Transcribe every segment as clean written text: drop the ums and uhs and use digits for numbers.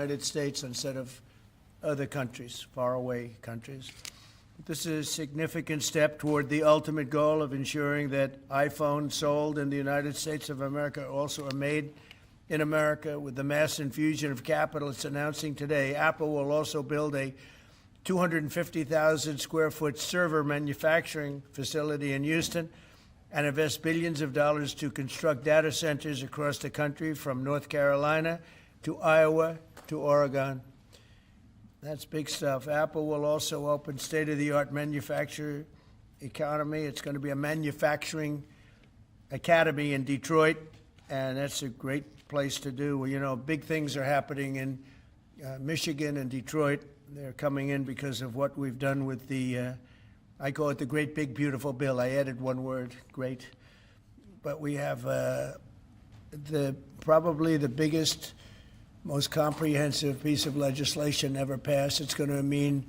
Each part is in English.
United States instead of other countries, faraway countries. This is a significant step toward the ultimate goal of ensuring that iPhones sold in the United States of America also are made in America. With the mass infusion of capital it's announcing today, Apple will also build a 250,000 square foot server manufacturing facility in Houston and invest billions of dollars to construct data centers across the country from North Carolina to Iowa to Oregon. That's big stuff. Apple will also open state-of-the-art manufacturing economy. It's going to be a manufacturing academy in Detroit, and that's a great place to do. Well, you know, big things are happening in Michigan and Detroit. They're coming in because of what we've done with the, I call it the Great Big Beautiful Bill. I added one word, great. But we have probably the biggest, most comprehensive piece of legislation ever passed. It's going to mean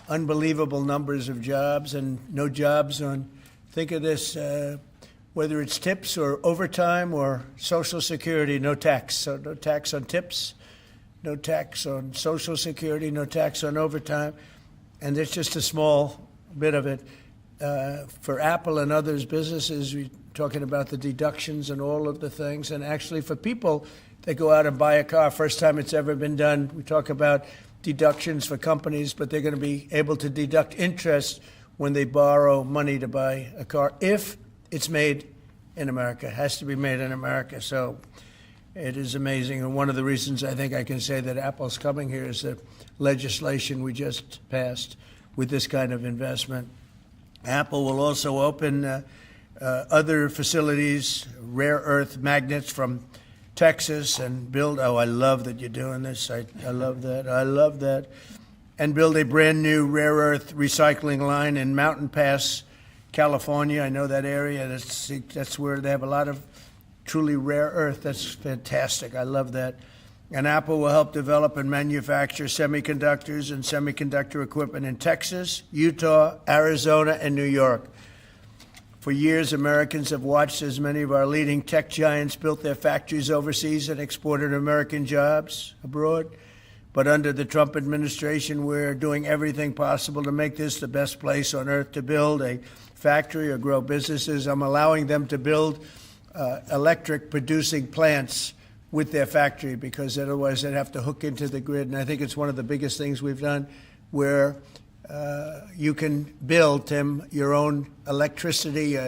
unbelievable numbers of jobs and no jobs on, think of this, whether it's tips or overtime or Social Security, no tax. So no tax on tips, no tax on Social Security, no tax on overtime. And it's just a small bit of it. For Apple and others businesses, we're talking about the deductions and all of the things. And actually for people that go out and buy a car, first time it's ever been done, we talk about deductions for companies, but they're going to be able to deduct interest when they borrow money to buy a car if it's made in America. It has to be made in America. So it is amazing. And one of the reasons I think I can say that Apple's coming here is the legislation we just passed with this kind of investment. Apple will also open other facilities, rare earth magnets from Texas, and build, oh, I love that you're doing this. I love that. I love that. And build a brand new rare earth recycling line in Mountain Pass, California. I know that area. That's where they have a lot of truly rare earth. That's fantastic. I love that. And Apple will help develop and manufacture semiconductors and semiconductor equipment in Texas, Utah, Arizona, and New York. For years, Americans have watched as many of our leading tech giants built their factories overseas and exported American jobs abroad. But under the Trump administration, we're doing everything possible to make this the best place on earth to build a factory or grow businesses. I'm allowing them to build electric producing plants with their factory, because otherwise they'd have to hook into the grid. And I think it's one of the biggest things we've done, where you can build, Tim, your own electricity.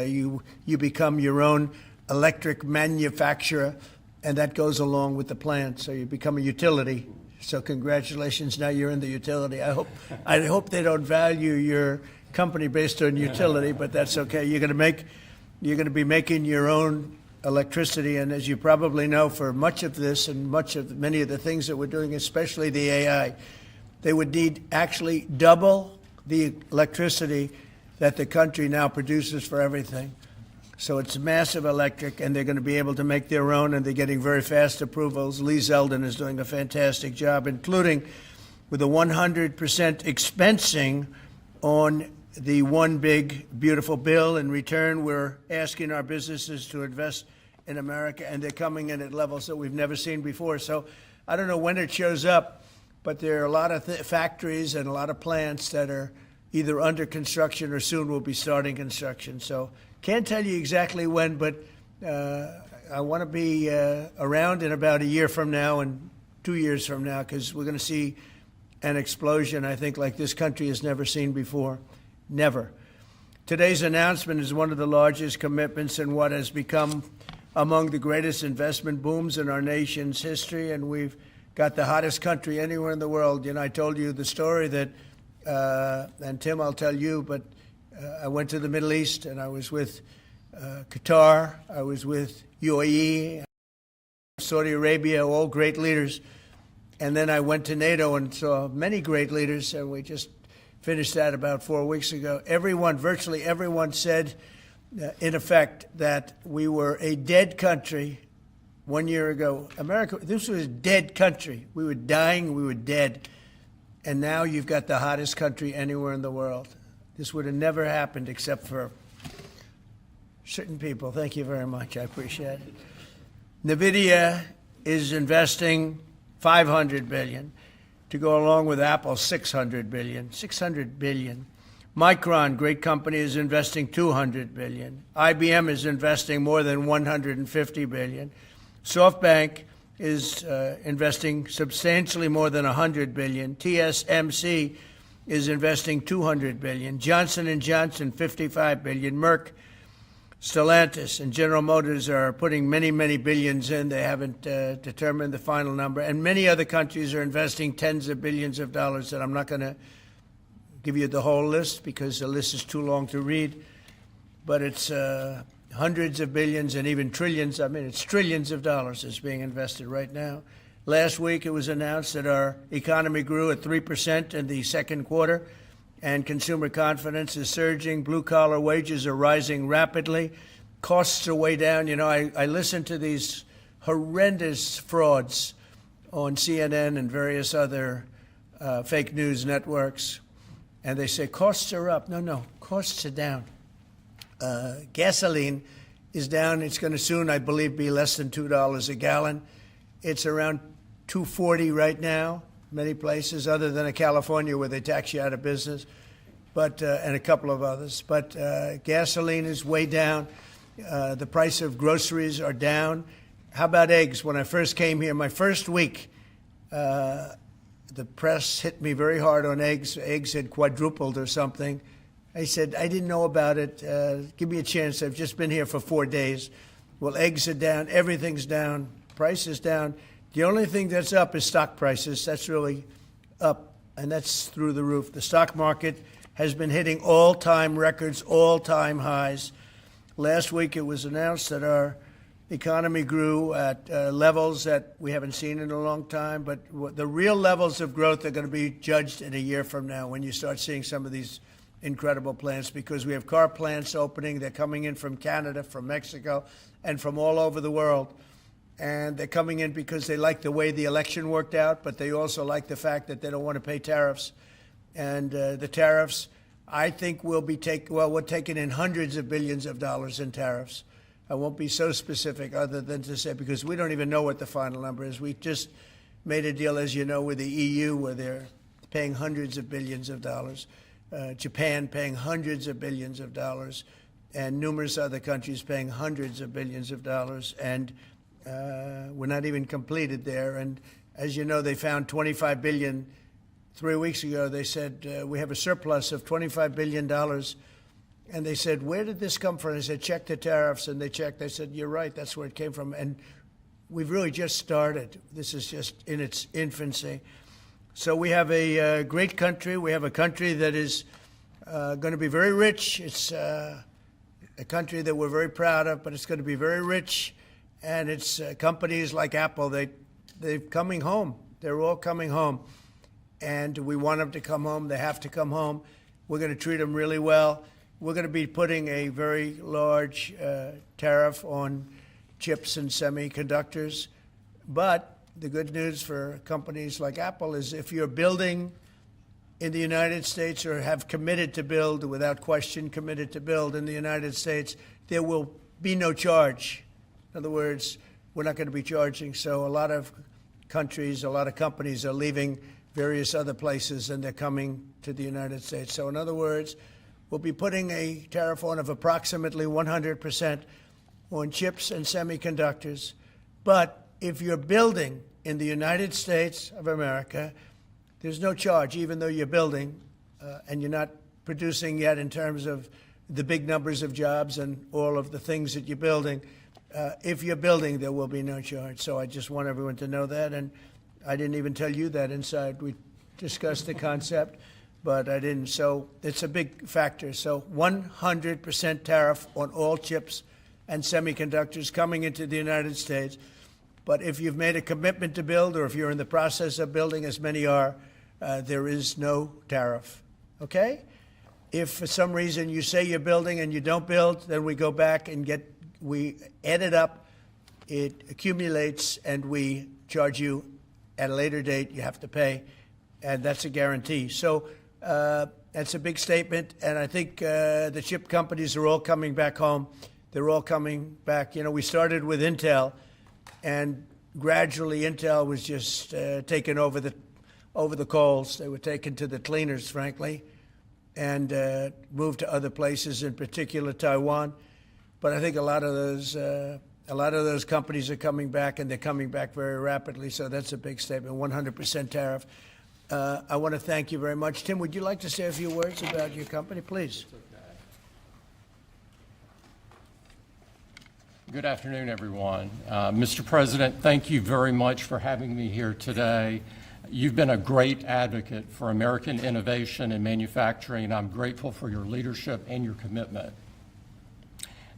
You become your own electric manufacturer, and that goes along with the plant. So you become a utility. So congratulations, now you're in the utility. I hope they don't value your company based on utility, but that's okay. You're going to be making your own electricity, and as you probably know, for much of this and many of the things that we're doing, especially the AI, they would need actually double the electricity that the country now produces for everything. So it's massive electric, and they're going to be able to make their own, and they're getting very fast approvals. Lee Zeldin is doing a fantastic job, including with a 100% expensing on the one big, beautiful bill. In return, we're asking our businesses to invest in America, and they're coming in at levels that we've never seen before. So I don't know when it shows up, but there are a lot of factories and a lot of plants that are either under construction or soon will be starting construction. So can't tell you exactly when, but I want to be around in about a year from now and 2 years from now, because we're going to see an explosion, I think, like this country has never seen before. Never. Today's announcement is one of the largest commitments in what has become among the greatest investment booms in our nation's history, and we've got the hottest country anywhere in the world. You know, I told you the story that, and Tim, I'll tell you, but I went to the Middle East, and I was with Qatar, I was with UAE, Saudi Arabia, all great leaders. And then I went to NATO and saw many great leaders, and we just finished that about 4 weeks ago. Everyone, virtually everyone, said, in effect, that we were a dead country 1 year ago. America, this was a dead country. We were dying, we were dead. And now you've got the hottest country anywhere in the world. This would have never happened except for certain people. Thank you very much. I appreciate it. NVIDIA is investing $500 billion. To go along with Apple, $600 billion. $600 billion. Micron, great company, is investing $200 billion. IBM is investing more than $150 billion. SoftBank is investing substantially more than $100 billion. TSMC is investing $200 billion. Johnson & Johnson, $55 billion. Merck, Stellantis, and General Motors are putting many, many billions in. They haven't determined the final number. And many other countries are investing tens of billions of dollars, and I'm not going to give you the whole list because the list is too long to read. But it's hundreds of billions and even trillions. I mean, it's trillions of dollars that's being invested right now. Last week, it was announced that our economy grew at 3% in the second quarter, and consumer confidence is surging. Blue-collar wages are rising rapidly. Costs are way down. You know, I listen to these horrendous frauds on CNN and various other fake news networks, and they say costs are up. No, costs are down. Gasoline is down. It's going to soon, I believe, be less than $2 a gallon. It's around $2.40 right now, many places, other than in California where they tax you out of business, but and a couple of others. But gasoline is way down. The price of groceries are down. How about eggs? When I first came here, my first week, the press hit me very hard on eggs. Eggs had quadrupled or something. I said, I didn't know about it. Give me a chance. I've just been here for 4 days. Well, eggs are down. Everything's down. Price is down. The only thing that's up is stock prices. That's really up, and that's through the roof. The stock market has been hitting all-time records, all-time highs. Last week it was announced that our economy grew at levels that we haven't seen in a long time, but the real levels of growth are going to be judged in a year from now when you start seeing some of these incredible plants, because we have car plants opening. They're coming in from Canada, from Mexico, and from all over the world. And they're coming in because they like the way the election worked out, but they also like the fact that they don't want to pay tariffs. And the tariffs, I think, we're taking in hundreds of billions of dollars in tariffs. I won't be so specific other than to say, because we don't even know what the final number is. We just made a deal, as you know, with the EU where they're paying hundreds of billions of dollars. Japan paying hundreds of billions of dollars, and numerous other countries paying hundreds of billions of dollars. And we're not even completed there. And as you know, they found $25 billion 3 weeks ago. They said, we have a surplus of $25 billion. And they said, where did this come from? I said, check the tariffs. And they checked. They said, you're right. That's where it came from. And we've really just started. This is just in its infancy. So we have a great country. We have a country that is going to be very rich. It's a country that we're very proud of, but it's going to be very rich. And it's companies like Apple, they're coming home. They're all coming home. And we want them to come home. They have to come home. We're going to treat them really well. We're going to be putting a very large tariff on chips and semiconductors. But the good news for companies like Apple is if you're building in the United States or have committed to build, without question committed to build in the United States, there will be no charge. In other words, we're not going to be charging. So a lot of countries, a lot of companies are leaving various other places and they're coming to the United States. So in other words, we'll be putting a tariff on of approximately 100% on chips and semiconductors. But if you're building in the United States of America, there's no charge, even though you're building and you're not producing yet in terms of the big numbers of jobs and all of the things that you're building. If you're building, there will be no charge. So I just want everyone to know that. And I didn't even tell you that inside. We discussed the concept, but I didn't. So it's a big factor. So 100% tariff on all chips and semiconductors coming into the United States. But if you've made a commitment to build, or if you're in the process of building, as many are, there is no tariff. Okay? If for some reason you say you're building and you don't build, then we go back and we add it up, it accumulates, and we charge you at a later date. You have to pay, and that's a guarantee. So that's a big statement, and I think the chip companies are all coming back home. They're all coming back. You know, we started with Intel, and gradually Intel was just taken over the coals. They were taken to the cleaners, frankly, and moved to other places, in particular Taiwan. But I think a lot of those companies are coming back, and they're coming back very rapidly. So that's a big statement. 100% tariff. I want to thank you very much. Tim, would you like to say a few words about your company, please? Good afternoon, everyone. Mr. President, thank you very much for having me here today. You've been a great advocate for American innovation and manufacturing, and I'm grateful for your leadership and your commitment.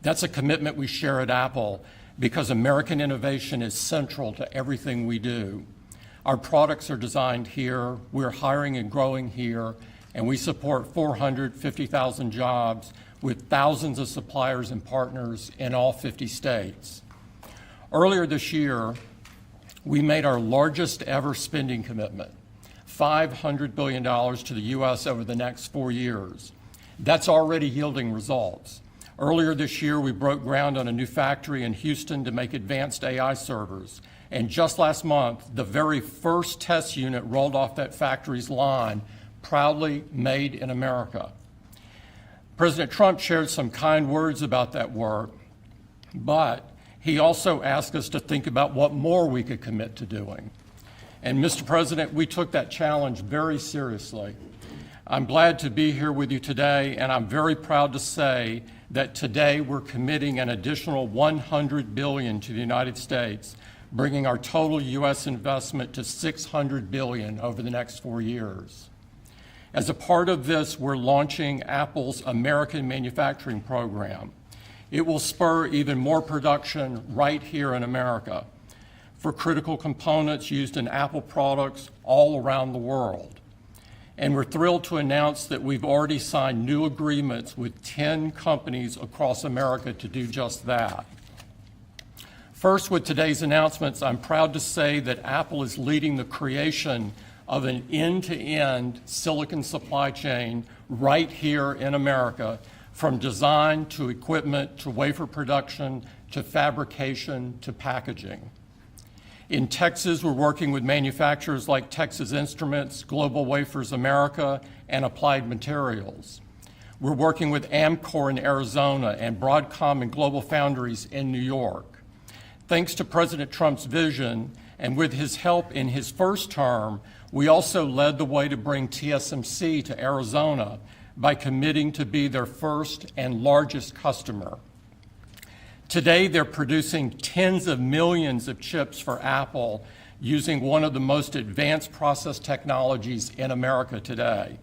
That's a commitment we share at Apple because American innovation is central to everything we do. Our products are designed here, we're hiring and growing here, and we support 450,000 jobs with thousands of suppliers and partners in all 50 states. Earlier this year, we made our largest ever spending commitment, $500 billion to the U.S. over the next 4 years. That's already yielding results. Earlier this year, we broke ground on a new factory in Houston to make advanced AI servers. And just last month, the very first test unit rolled off that factory's line, proudly made in America. President Trump shared some kind words about that work, but he also asked us to think about what more we could commit to doing. And Mr. President, we took that challenge very seriously. I'm glad to be here with you today, and I'm very proud to say that today we're committing an additional $100 billion to the United States, bringing our total U.S. investment to $600 billion over the next 4 years. As a part of this, we're launching Apple's American Manufacturing Program. It will spur even more production right here in America for critical components used in Apple products all around the world. And we're thrilled to announce that we've already signed new agreements with 10 companies across America to do just that. First, with today's announcements, I'm proud to say that Apple is leading the creation of an end-to-end silicon supply chain right here in America, from design to equipment to wafer production to fabrication to packaging. In Texas, we're working with manufacturers like Texas Instruments, Global Wafers America, and Applied Materials. We're working with Amcor in Arizona and Broadcom and Global Foundries in New York. Thanks to President Trump's vision, and with his help in his first term, we also led the way to bring TSMC to Arizona by committing to be their first and largest customer. Today, they're producing tens of millions of chips for Apple using one of the most advanced process technologies in America today.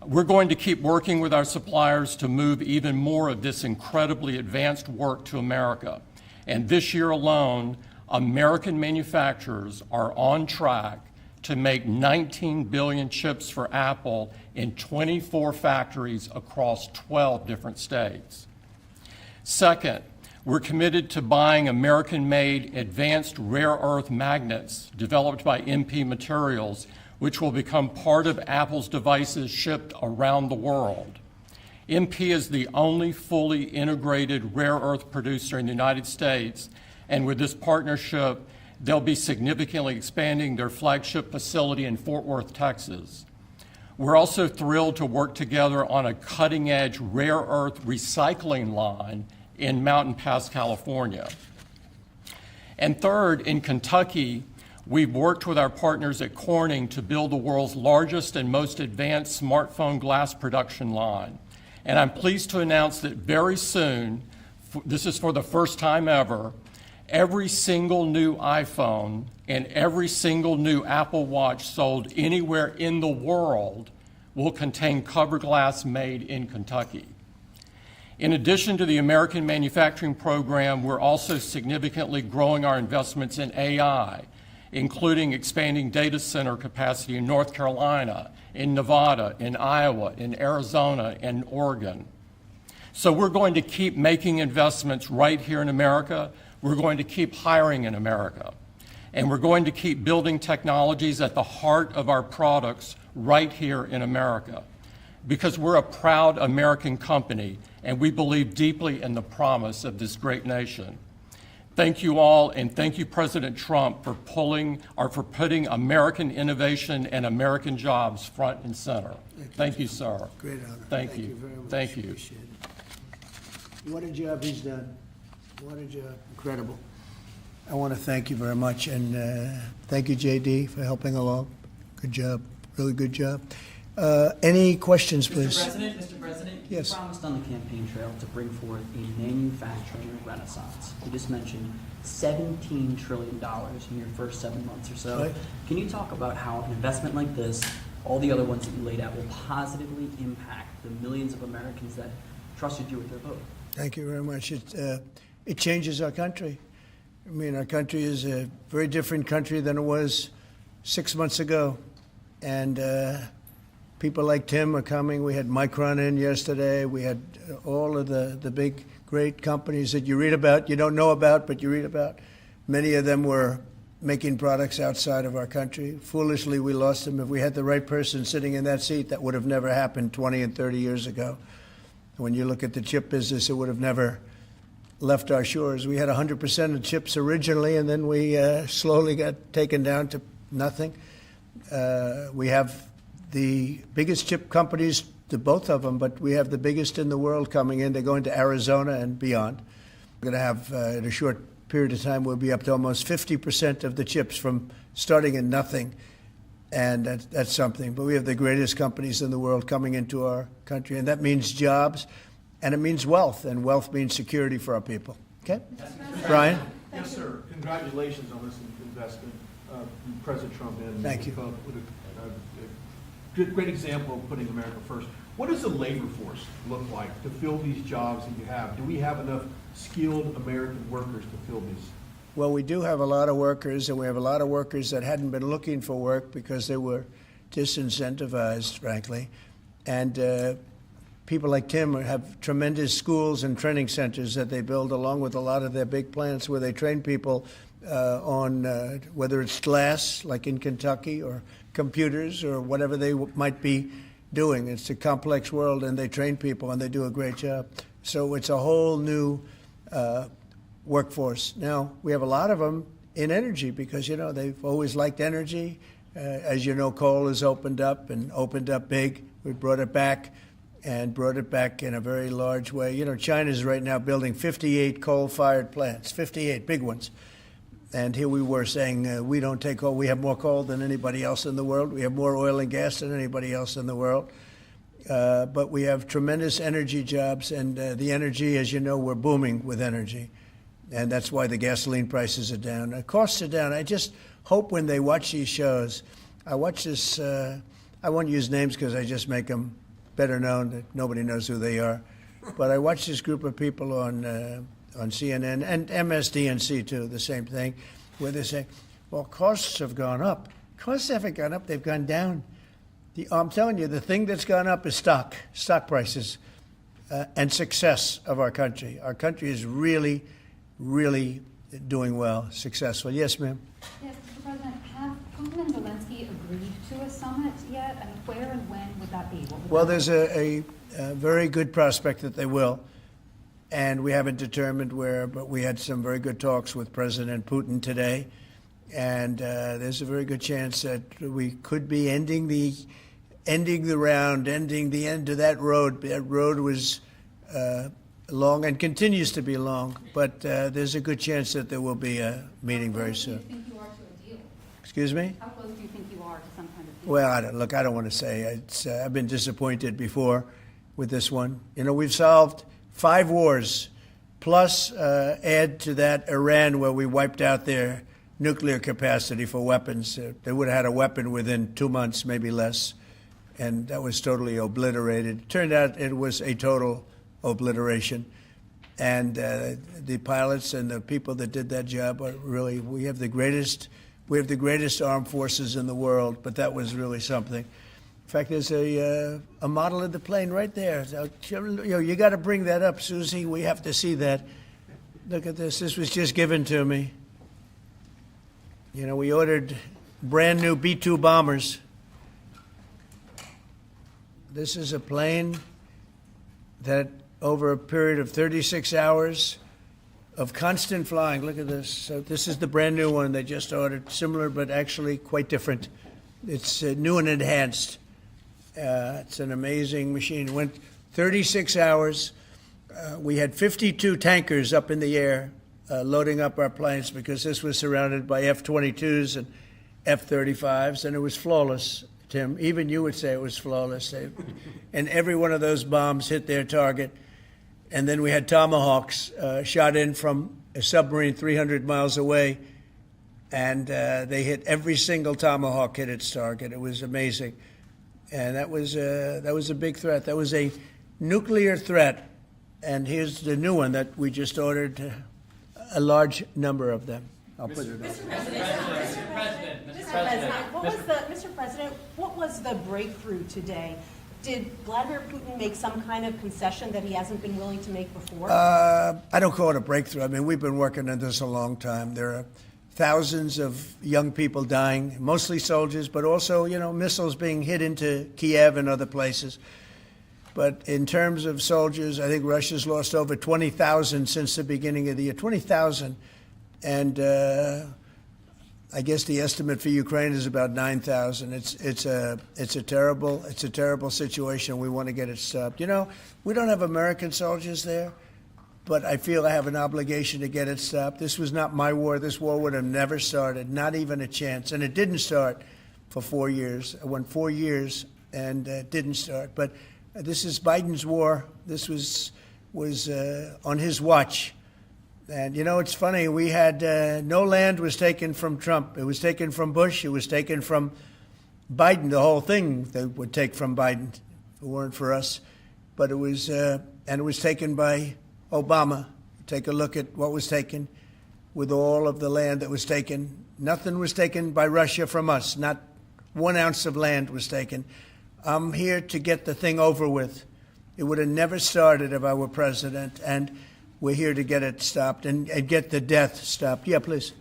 We're going to keep working with our suppliers to move even more of this incredibly advanced work to America. And this year alone, American manufacturers are on track to make 19 billion chips for Apple in 24 factories across 12 different states. Second, we're committed to buying American-made advanced rare earth magnets developed by MP Materials, which will become part of Apple's devices shipped around the world. MP is the only fully integrated rare earth producer in the United States, and with this partnership, they'll be significantly expanding their flagship facility in Fort Worth, Texas. We're also thrilled to work together on a cutting-edge rare earth recycling line in Mountain Pass, California. And third, in Kentucky, we've worked with our partners at Corning to build the world's largest and most advanced smartphone glass production line. And I'm pleased to announce that very soon, this is for the first time ever, every single new iPhone and every single new Apple Watch sold anywhere in the world will contain cover glass made in Kentucky. In addition to the American Manufacturing Program, we're also significantly growing our investments in AI, including expanding data center capacity in North Carolina, in Nevada, in Iowa, in Arizona, and Oregon. So we're going to keep making investments right here in America. We're going to keep hiring in America. And we're going to keep building technologies at the heart of our products right here in America. Because we're a proud American company, and we believe deeply in the promise of this great nation. Thank you all, and thank you, President Trump, for putting American innovation and American jobs front and center. Thank you, sir. Great honor. Thank you. Very much. Thank you. Appreciate it. What a job he's done. What a job. Incredible. I want to thank you very much, and thank you, JD, for helping along. Good job. Really good job. Any questions, please? Mr. President, Yes. you promised on the campaign trail to bring forth a manufacturing renaissance. You just mentioned $17 trillion in your first 7 months or so. Right. Can you talk about how an investment like this, all the other ones that you laid out, will positively impact the millions of Americans that trusted you with their vote? Thank you very much. It changes our country. I mean, our country is a very different country than it was 6 months ago. And people like Tim are coming. We had Micron in yesterday. We had all of the big, great companies that you read about, you don't know about, but you read about. Many of them were making products outside of our country. Foolishly, we lost them. If we had the right person sitting in that seat, that would have never happened 20 and 30 years ago. When you look at the chip business, it would have never left our shores. We had 100% of chips originally, and then we slowly got taken down to nothing. We have the biggest chip companies, the both of them, but we have the biggest in the world coming in. They're going to Arizona and beyond. We're going to have, in a short period of time, we'll be up to almost 50% of the chips from starting in nothing. And that's something. But we have the greatest companies in the world coming into our country, and that means jobs, and it means wealth, and wealth means security for our people. Okay? Brian? Yes, sir. Congratulations on this investment, President Trump. And Thank you. With a great example of putting America first. What does the labor force look like to fill these jobs that you have? Do we have enough skilled American workers to fill these? Well, we do have a lot of workers, and we have a lot of workers that hadn't been looking for work because they were disincentivized, frankly. And people like Tim have tremendous schools and training centers that they build along with a lot of their big plants where they train people on whether it's glass, like in Kentucky, or computers, or whatever they might be doing. It's a complex world, and they train people, and they do a great job. So it's a whole new workforce. Now, we have a lot of them in energy because, you know, they've always liked energy. As you know, coal has opened up big. We brought it back and brought it back in a very large way. You know, China's right now building 58 coal-fired plants, 58 big ones. And here we were saying we don't take coal. We have more coal than anybody else in the world. We have more oil and gas than anybody else in the world. But we have tremendous energy jobs, and the energy, as you know, we're booming with energy. And that's why the gasoline prices are down. The costs are down. I just hope when they watch these shows, I watch this, I won't use names because I just make them better known that nobody knows who they are. But I watch this group of people on CNN and MSDNC too, the same thing, where they say, well, costs have gone up. Costs haven't gone up, they've gone down. I'm telling you, the thing that's gone up is stock prices, and success of our country. Our country is really, really doing well, successful. Yes, ma'am? Yes, Mr. President, have Putin and Zelensky agreed to a summit yet? And where and when would that be? Well, there's a very good prospect that they will. And we haven't determined where, but we had some very good talks with President Putin today. And there's a very good chance that we could be ending the round, ending the end of that road. That road was long and continues to be long, but there's a good chance that there will be a meeting very soon. How close do you think you are to a deal? Excuse me? How close do you think you are to some kind of deal? Well, I don't want to say. I've been disappointed before with this one. You know, we've solved 5 wars, plus add to that Iran, where we wiped out their nuclear capacity for weapons. They would have had a weapon within 2 months, maybe less, and that was totally obliterated. It turned out it was a total obliteration, and the pilots and the people that did that job are really, we have the greatest armed forces in the world, but that was really something. In fact, there's a model of the plane right there. You got to bring that up, Susie. We have to see that. Look at this. This was just given to me. You know, we ordered brand new B-2 bombers. This is a plane that over a period of 36 hours of constant flying. Look at this. So this is the brand new one they just ordered, similar but actually quite different. It's new and enhanced. It's an amazing machine. It went 36 hours. We had 52 tankers up in the air loading up our planes because this was surrounded by F-22s and F-35s, and it was flawless, Tim. Even you would say it was flawless. And every one of those bombs hit their target. And then we had Tomahawks shot in from a submarine 300 miles away, and they hit every single Tomahawk hit its target. It was amazing. And that was a big threat. That was a nuclear threat. And here's the new one that we just ordered, a large number of them. I'll put it up. Mr. President, what was the breakthrough today? Did Vladimir Putin make some kind of concession that he hasn't been willing to make before? I don't call it a breakthrough. I mean, we've been working on this a long time. There are thousands of young people dying, mostly soldiers, but also, missiles being hit into Kiev and other places. But in terms of soldiers, I think Russia's lost over 20,000 since the beginning of the year. 20,000. And I guess the estimate for Ukraine is about 9,000. It's a terrible situation. We want to get it stopped. We don't have American soldiers there, but I feel I have an obligation to get it stopped. This was not my war. This war would have never started, not even a chance. And it didn't start for 4 years. It went 4 years and didn't start. But this is Biden's war. This was on his watch. And, it's funny, we had no land was taken from Trump. It was taken from Bush. It was taken from Biden. The whole thing they would take from Biden if it weren't for us. But it was taken by Obama. Take a look at what was taken with all of the land that was taken. Nothing was taken by Russia from us. Not 1 ounce of land was taken. I'm here to get the thing over with. It would have never started if I were president, and we're here to get it stopped and get the death stopped. Yeah, please.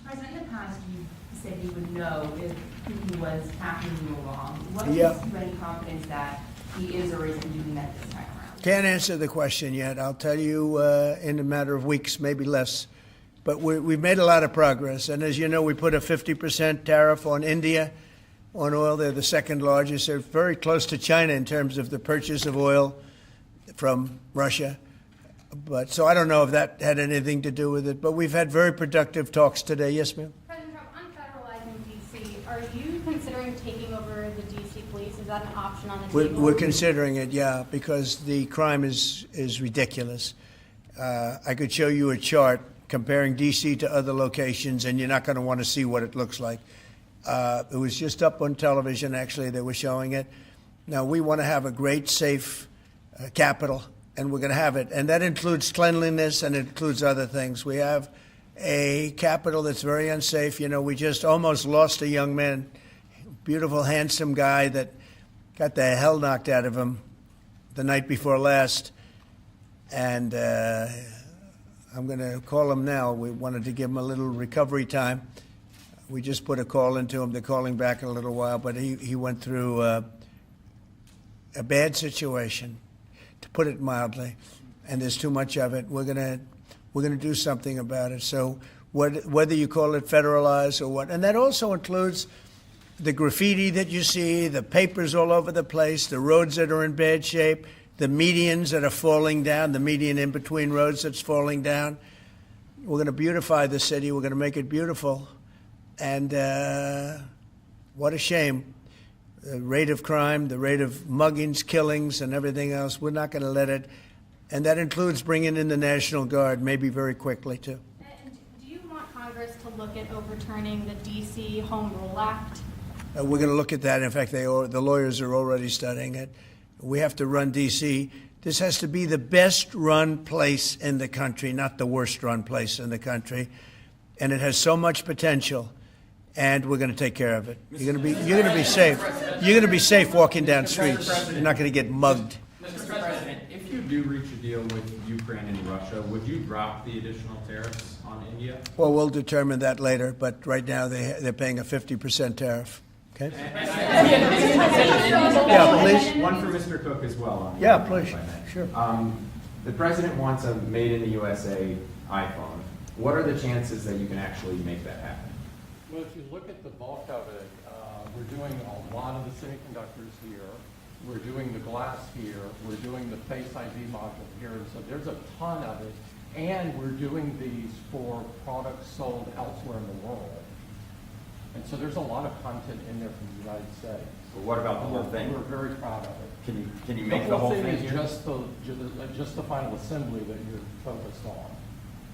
President, in the past, you said you would know if Putin was tackling you along. What Yeah. gives you any confidence that he is or isn't doing that this time around? Can't answer the question yet. I'll tell you in a matter of weeks, maybe less. But we've made a lot of progress. And as you know, we put a 50% tariff on India on oil. They're the second largest. They're very close to China in terms of the purchase of oil from Russia. But so I don't know if that had anything to do with it. But we've had very productive talks today. Yes, ma'am? President Trump, on federalizing D.C., are you considering taking over the D.C. police? Is that an option on the table? We're considering it, yeah, because the crime is ridiculous. I could show you a chart comparing D.C. to other locations, and you're not going to want to see what it looks like. It was just up on television, actually. They were showing it. Now, we want to have a great, safe capital, and we're going to have it. And that includes cleanliness and it includes other things. We have a capital that's very unsafe. We just almost lost a young man, beautiful, handsome guy that got the hell knocked out of him the night before last. And I'm going to call him now. We wanted to give him a little recovery time. We just put a call into him. They're calling back in a little while. But he went through a bad situation, to put it mildly, and there's too much of it. We're gonna do something about it. So whether you call it federalized or what, and that also includes the graffiti that you see, the papers all over the place, the roads that are in bad shape, the medians that are falling down, the median in between roads that's falling down. We're going to beautify the city. We're going to make it beautiful. And what a shame. The rate of crime, the rate of muggings, killings, and everything else, we're not going to let it. And that includes bringing in the National Guard, maybe very quickly, too. And do you want Congress to look at overturning the D.C. Home Rule Act? We're going to look at that. In fact, the lawyers are already studying it. We have to run D.C. This has to be the best-run place in the country, not the worst-run place in the country. And it has so much potential. And we're going to take care of it. You're going to be safe. You're going to be safe walking down streets. You're not going to get mugged. Mr. President, if you do reach a deal with Ukraine and Russia, would you drop the additional tariffs on India? Well, we'll determine that later. But right now they're paying a 50% tariff. Okay. Yeah, please. One for Mr. Cook as well. Yeah, please. Sure. The president wants a made in the USA iPhone. What are the chances that you can actually make that happen? Well, if you look at the bulk of it, we're doing a lot of the semiconductors here. We're doing the glass here. We're doing the Face ID module here. And so there's a ton of it. And we're doing these for products sold elsewhere in the world. And so there's a lot of content in there from the United States. But what about the whole thing? We're very proud of it. Can you make the whole thing is here? just the final assembly that you're focused on.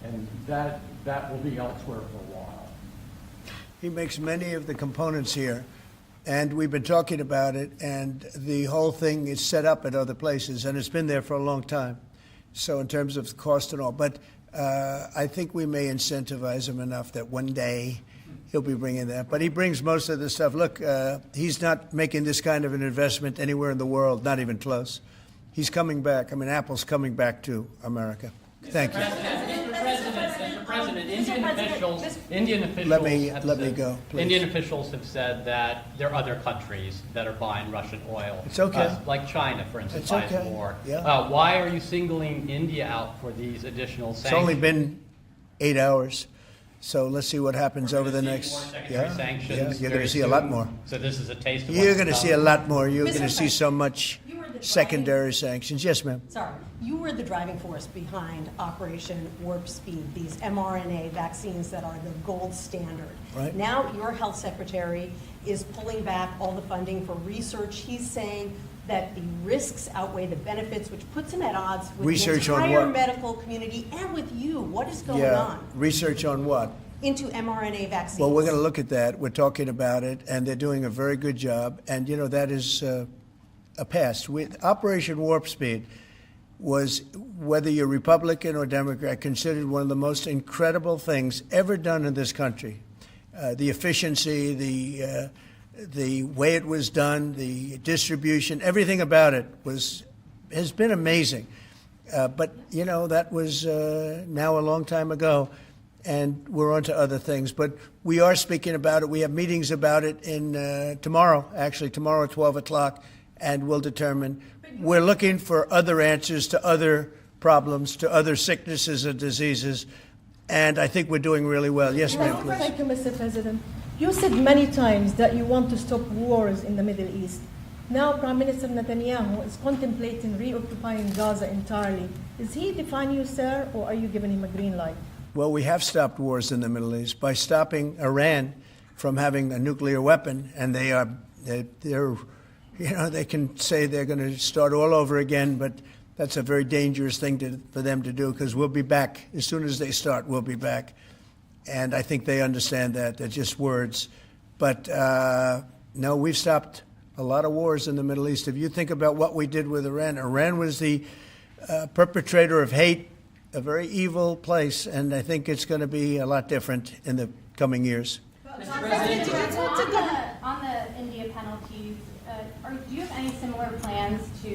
And that will be elsewhere for a while. He makes many of the components here, and we've been talking about it, and the whole thing is set up at other places, and it's been there for a long time. So in terms of cost and all, but I think we may incentivize him enough that one day he'll be bringing that. But he brings most of the stuff. Look, he's not making this kind of an investment anywhere in the world, not even close. He's coming back. I mean, Apple's coming back to America. Thank you. Mr. President, Indian officials Let me said- go, please. Indian officials have said that there are other countries that are buying Russian oil. It's okay. Like China, for instance, It's buys okay. more. Yeah. Why are you singling India out for these additional It's sanctions? only been 8 hours, so let's see what happens over the next. More secondary sanctions you're going very to see a lot soon. more. So this is a taste of You're what's going to to see a come. lot more. You're Mr. going to see so much You were the secondary sanctions. Yes, ma'am. Sorry, you were the driving force behind Operation Warp Speed, these mRNA vaccines that are the gold standard. Right. Now your health secretary is pulling back all the funding for research. He's saying that the risks outweigh the benefits, which puts him at odds with Research the on entire what? medical community and with you. What is going Yeah. on Research on what? into mRNA vaccines? Well, we're going to look at that. We're talking about it, and they're doing a very good job. And, that is a past. Operation Warp Speed was, whether you're Republican or Democrat, considered one of the most incredible things ever done in this country. The efficiency, the way it was done, the distribution, everything about it has been amazing. But, that was now a long time ago. And we're on to other things. But we are speaking about it. We have meetings about it tomorrow at 12 o'clock, and we'll determine. We're looking for other answers to other problems, to other sicknesses and diseases, and I think we're doing really well. Yes, ma'am, please. Thank you, Mr. President. You said many times that you want to stop wars in the Middle East. Now, Prime Minister Netanyahu is contemplating reoccupying Gaza entirely. Is he defying you, sir, or are you giving him a green light? Well, we have stopped wars in the Middle East by stopping Iran from having a nuclear weapon, and they're they can say they're going to start all over again, but that's a very dangerous thing for them to do, because we'll be back. As soon as they start, we'll be back. And I think they understand that. They're just words. But no, we've stopped a lot of wars in the Middle East. If you think about what we did with Iran, Iran was the perpetrator of hate, a very evil place, and I think it's going to be a lot different in the coming years. On the India penalties, do you have any similar plans to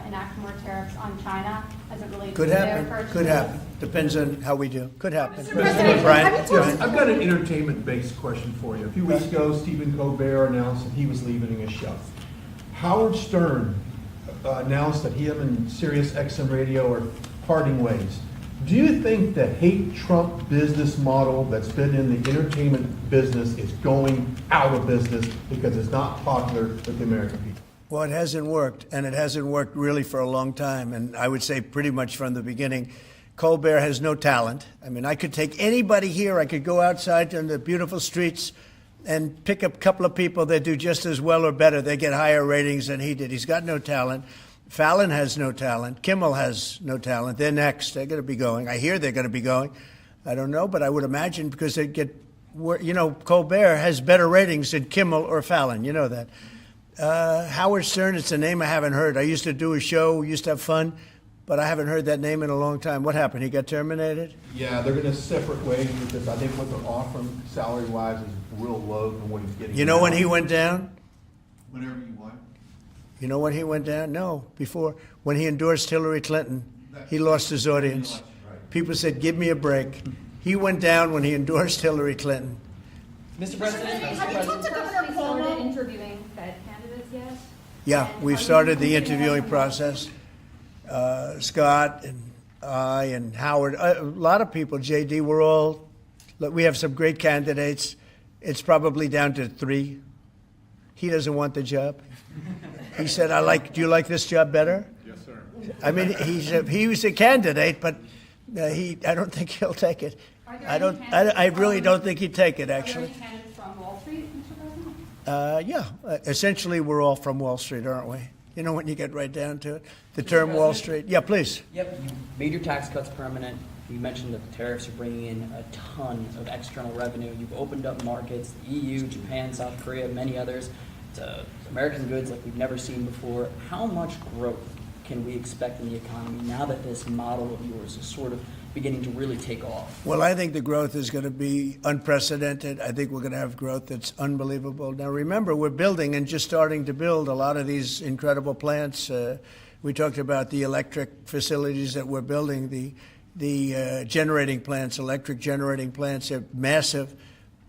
enact more tariffs on China as it relates Could to their happen. purchases? Could happen. Depends on how we do. Could happen. President, Brian, have you go ahead. I've got an entertainment-based question for you. A few weeks ago, Stephen Colbert announced that he was leaving his show. Howard Stern announced that him and Sirius XM Radio are parting ways. Do you think the hate Trump business model that's been in the entertainment business is going out of business because it's not popular with the American people? Well, it hasn't worked, and it hasn't worked really for a long time, and I would say pretty much from the beginning. Colbert has no talent. I mean, I could take anybody here. I could go outside on the beautiful streets and pick up a couple of people that do just as well or better. They get higher ratings than he did. He's got no talent. Fallon has no talent. Kimmel has no talent. They're next. They're going to be going. I hear they're going to be going. I don't know, but I would imagine because they get, Colbert has better ratings than Kimmel or Fallon. You know that. Howard Stern, it's a name I haven't heard. I used to do a show, used to have fun, but I haven't heard that name in a long time. What happened? He got terminated? Yeah, they're going to separate ways because I think what they're offering salary-wise is real low than what he's getting. You know when now. he went down? Whenever you want. You know when he went down? No, before. When he endorsed Hillary Clinton, he lost his audience. People said, give me a break. He went down when he endorsed Hillary Clinton. Mr. President, Have you personally started interviewing Fed candidates yet? Yeah, And we've are you started the keeping interviewing them- process. Scott I and Howard, a lot of people, JD, we have some great candidates. It's probably down to 3. He doesn't want the job. He said, do you like this job better? Yes, sir. I mean, he was a candidate, but I don't think he'll take it. I really don't think he'd take it, actually. Are there any candidates from Wall Street, Mr. President? Yeah, essentially, we're all from Wall Street, aren't we? You know, when you get right down to it, the term Wall Street. Yeah, please. Yep, you made your tax cuts permanent. You mentioned that the tariffs are bringing in a ton of external revenue. You've opened up markets, the EU, Japan, South Korea, many others, to American goods like we've never seen before. How much growth can we expect in the economy now that this model of yours is sort of beginning to really take off? Well, I think the growth is going to be unprecedented. I think we're going to have growth that's unbelievable. Now, remember, we're building and just starting to build a lot of these incredible plants. We talked about the electric facilities that we're building, the generating plants, electric generating plants are massive,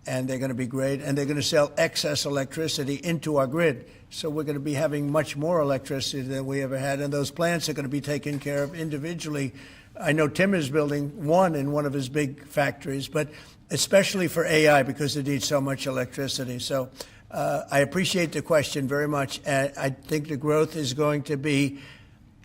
and they're going to be great. And they're going to sell excess electricity into our grid. So we're going to be having much more electricity than we ever had. And those plants are going to be taken care of individually. I know Tim is building one in one of his big factories, but especially for AI because it needs so much electricity. So I appreciate the question very much. I think the growth is going to be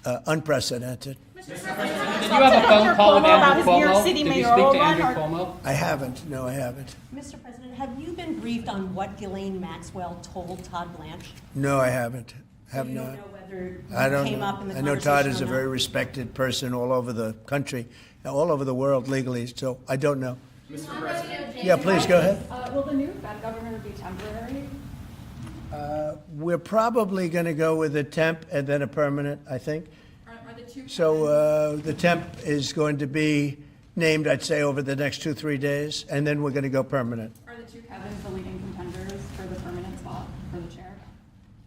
unprecedented. Did you have a phone call with Andrew Cuomo? Did you speak to Andrew Cuomo? I haven't. No, I haven't. Mr. President, have you been briefed on what Ghislaine Maxwell told Todd Blanche? No, I haven't. Have You not. don't know whether I don't came know. up in the I know Todd conversation is or a not? very respected person all over the country, all over the world legally, so I don't know. Mr. President, Yeah, please, go ahead. Will the new Fed governor be temporary? We're probably going to go with a temp and then a permanent, I think. Are the two So the temp is going to be named, I'd say, over the next 2-3 days, and then we're going to go permanent. Are the two Kevins the leading contenders for the permanent spot for the chair?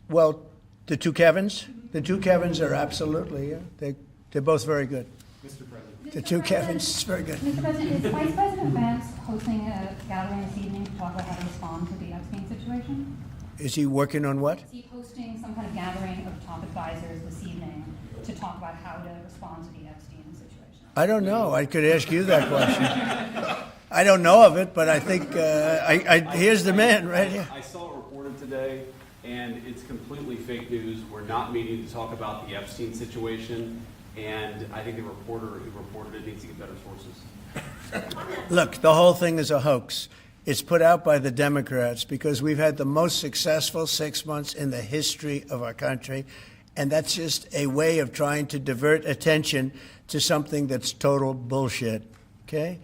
Well, the two Kevins? The two Kevins are absolutely, yeah. They're both very good. Mr. President. The two Kevins, very good. Mr. President, is Vice President Vance hosting a gathering this evening to talk about how to respond to the Epstein situation? Is he working on what? Is he hosting some kind of gathering of top advisors this evening to talk about how to respond to the Epstein situation? I don't know. I could ask you that question. I don't know of it, but I think here's the man right here. I saw it reported today, and it's completely fake news. We're not meeting to talk about the Epstein situation, and I think the reporter who reported it needs to get better sources. Look, the whole thing is a hoax. It's put out by the Democrats because we've had the most successful 6 months in the history of our country, and that's just a way of trying to divert attention to something that's total bullshit. Okay?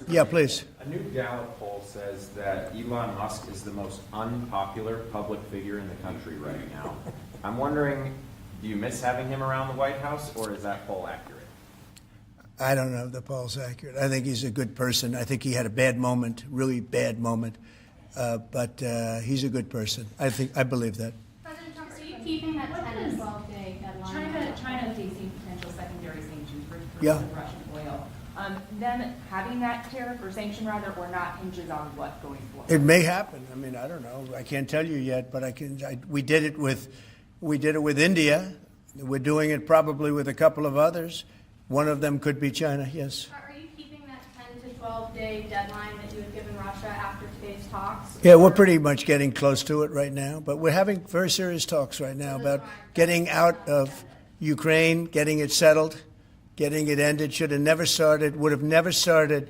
Yeah, please. a new Gallup poll says that Elon Musk is the most unpopular public figure in the country right now. I'm wondering, do you miss having him around the White House, or is that poll accurate? I don't know if the poll's accurate. I think he's a good person. I think he had a bad moment, really bad moment, but he's a good person. I believe that. President Trump, are you keeping that 10 to 12-day deadline? China facing potential secondary sanctions for Yeah. Russian oil. Them having that tariff or sanction rather or not hinges on what going forward? It may happen. I mean, I don't know. I can't tell you yet, but we did it with India. We're doing it probably with a couple of others. One of them could be China. Yes. Are you keeping that 10 to 12-day deadline that you had given Russia after today's talks? Yeah, we're pretty much getting close to it right now, but we're having very serious talks right now about getting out of Ukraine, getting it settled, getting it ended. Should have never started, would have never started.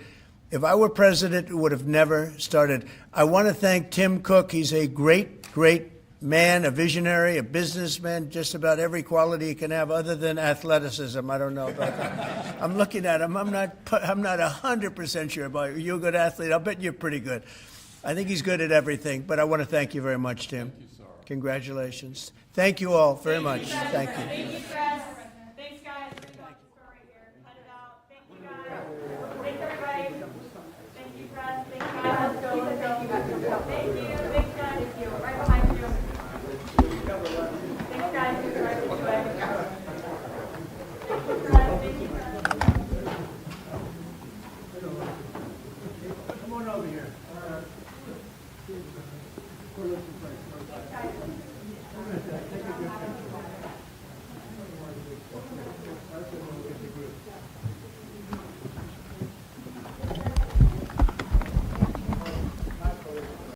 If I were president, it would have never started. I want to thank Tim Cook. He's a great, great man, a visionary, a businessman, just about every quality he can have other than athleticism. I don't know about that. I'm looking at him. I'm not 100% sure about you. You're a good athlete. I'll bet you're pretty good. I think he's good at everything, but I want to thank you very much, Tim. Thank you, sir. Congratulations. Thank you all very much. Thank you. Thank you, Chris. Thanks, guys. Right here. Cut it out. Thank you, guys. Thanks, everybody. Thank you, Chris. Thank you, guys. Let's go. Thank you, guys. Thank you. Thanks, guys. Thank you. Right behind you. Thanks, guys. Right with you. Thank you, Chris. Thank you, Chris. Come on over here. Take a good picture.